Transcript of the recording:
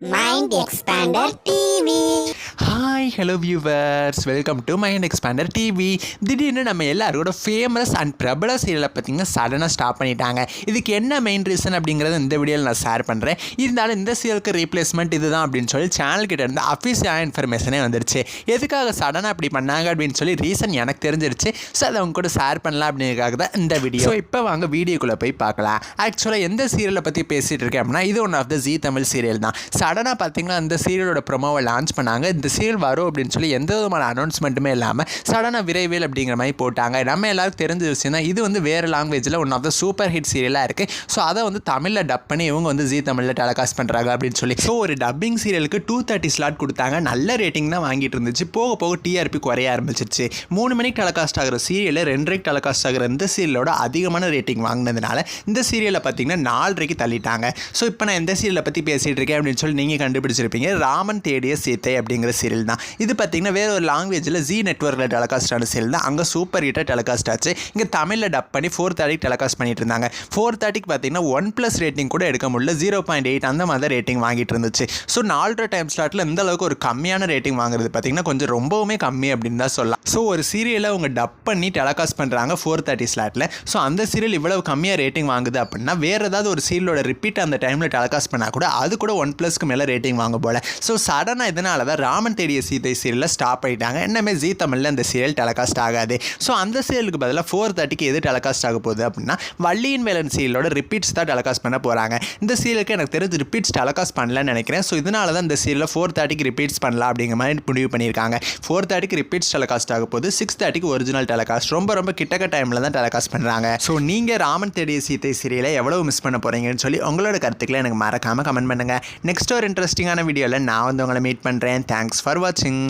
Mind Expander TV. Hi hello viewers, welcome to mind expander TV. திடீர்னு நம்ம எல்லாரோட famous and பிரபல சீரியலை பார்த்திங்கன்னா சடனாக ஸ்டாப் பண்ணிட்டாங்க. இதுக்கு என்ன மெயின் ரீசன் அப்படிங்கிறத இந்த வீடியோவில் நான் ஷேர் பண்ணுறேன். இருந்தாலும் இந்த சீரியலுக்கு ரீப்ளேஸ்மெண்ட் இதுதான் அப்படின்னு சொல்லி சேனல்கிட்ட இருந்து அஃபீஷியலான இன்ஃபர்மேஷனே வந்துருச்சு. எதுக்காக சடனாக அப்படி பண்ணாங்க அப்படின்னு சொல்லி ரீசன் எனக்கு தெரிஞ்சிருச்சு. ஸோ அதை அவங்க கூட ஷேர் பண்ணலாம் அப்படிங்கிறதுக்காக தான் இந்த வீடியோ. ஸோ இப்போ வாங்க வீடியோக்குள்ளே போய் பார்க்கலாம். ஆக்சுவலாக எந்த சீரியலை பற்றி பேசிகிட்டு இருக்கேன் அப்படின்னா இது one of the Zee Tamil serial தான். சடனாக பார்த்திங்கன்னா இந்த சீரியலோட ப்ரொமோவை லான்ச் பண்ணாங்க. இந்த சீரியல் வரும் அப்படின்னு சொல்லி எந்த விதமான அனௌன்ஸ்மெண்ட்டுமே இல்லாமல் சடனாக விரைவில் அப்படிங்கிற மாதிரி போட்டாங்க. நம்ம எல்லாருக்கும் தெரிஞ்ச விஷயம் தான். இது வந்து வேறு லாங்குவேஜில் one of the super hit சீரியலாக இருக்குது. ஸோ அதை வந்து தமிழில் டப் பண்ணி இவங்க வந்து ஜீ தமிழில் டெலிகாஸ்ட் பண்ணுறாங்க அப்படின்னு சொல்லி. ஸோ ஒரு டப்பிங் சீரியலுக்கு 230 ஸ்லாட் கொடுத்தாங்க. நல்ல ரேட்டிங் தான் வாங்கிட்டு இருந்துச்சு. போக போக டிஆர்பி குறைய ஆரம்பிச்சிருச்சு. 3 மணிக்கு டெலிகாஸ்ட் ஆகிற சீரியலில் 2:30 டெலிகாஸ்ட் ஆகிற இந்த சீரியலோட அதிகமான ரேட்டிங் வாங்கினதுனால இந்த சீரியலை பார்த்தீங்கன்னா 4:30 தள்ளிட்டாங்க. ஸோ இப்போ நான் எந்த சீரியலை பற்றி பேசிகிட்டு இருக்கேன் அப்படின்னு சொல்லி நீங்கள் கண்டுபிடிச்சிருப்பீங்க. ராமன் தேடிய சீத்தை அப்படிங்கிற சீரியல் தான். இது பார்த்தீங்கன்னா வேறு ஒரு லாங்குவேஜில் ஜீ நெட்வொர்க்கில் டெலிகாஸ்ட் ஆன சீரியல் தான். அங்கே சூப்பர் ஹிட்டாக டெலிகாஸ்ட் ஆச்சு. இங்கே தமிழில் டப் பண்ணி 4:30 டெலிகாஸ்ட் பண்ணிட்டு இருந்தாங்க. 4:30 பார்த்தீங்கன்னா 1+ ரேட்டிங் கூட எடுக்க முடியல. 0.8 அந்த மாதிரி ரேட்டிங் வாங்கிட்டு இருந்துச்சு. ஸோ 4:30 டைம் ஸ்லாட்டில் இந்த அளவுக்கு ஒரு கம்மியான ரேட்டிங் வாங்குறது பார்த்தீங்கன்னா கொஞ்சம் ரொம்பவுமே கம்மி அப்படின்னு தான் சொல்லலாம். ஸோ ஒரு சீரியலை அவங்க டப் பண்ணி டெலிகாஸ்ட் பண்ணுறாங்க 4:30 ஸ்லாட்டில். ஸோ அந்த சீரியல் இவ்வளவு கம்மியாக ரேட்டிங் வாங்குது அப்படின்னா வேறு ஏதாவது ஒரு சீரியலோட ரிப்பீட் அந்த டைமில் டெலிகாஸ்ட் பண்ணால் கூட அது கூட 1+க்கு மேலே ரேட்டிங் வாங்க போல. ஸோ சடனாக இதனால தான் ராமன் தேடிய சீதை சீரியலில் ஸ்டாப் ஆகிட்டாங்க. இன்னமே ஜீ தமிழில் அந்த சீரியல் டெலிகாஸ்ட் ஆகாது. ஸோ அந்த சீரியலுக்கு பதிலாக 4:30க்கு எது டெலிகாஸ்ட் ஆக போகுது அப்படின்னா வள்ளியின் வேலன் சீரியலோட ரிப்பீட்ஸ் தான் டெலிகாஸ்ட் பண்ண போகிறாங்க. இந்த சீரியலுக்கு எனக்கு தெரிஞ்சு ரிப்பீட்ஸ் டெலிகாஸ்ட் பண்ணலன்னு நினைக்கிறேன். ஸோ இதனால தான் இந்த சீரியலில் 4:30க்கு ரிப்பீட்ஸ் பண்ணலாம் அப்படிங்கிற மாதிரி முடிவு பண்ணியிருக்காங்க. 4:30க்கு ரிப்பீட்ஸ் டெலிகாஸ்ட் ஆக போது 6:30க்கு ஒரிஜினல் டெலிகாஸ்ட். ரொம்ப கிட்டக்க டைமில் தான் டெலிகாஸ்ட் பண்ணுறாங்க. ஸோ நீங்கள் ராமன் தேடிய சீதை சீரியலை எவ்வளவு மிஸ் பண்ண போகிறீங்கன்னு சொல்லி உங்களோட கருத்துக்களை எனக்கு மறக்காமல் கமெண்ட் பண்ணுங்கள். நெக்ஸ்ட் ஒரு இன்ட்ரெஸ்டிங்கான வீடியோவில் நான் வந்து உங்களை மீட் பண்ணுறேன். தேங்க்ஸ் ஃபார் வாட்சிங்.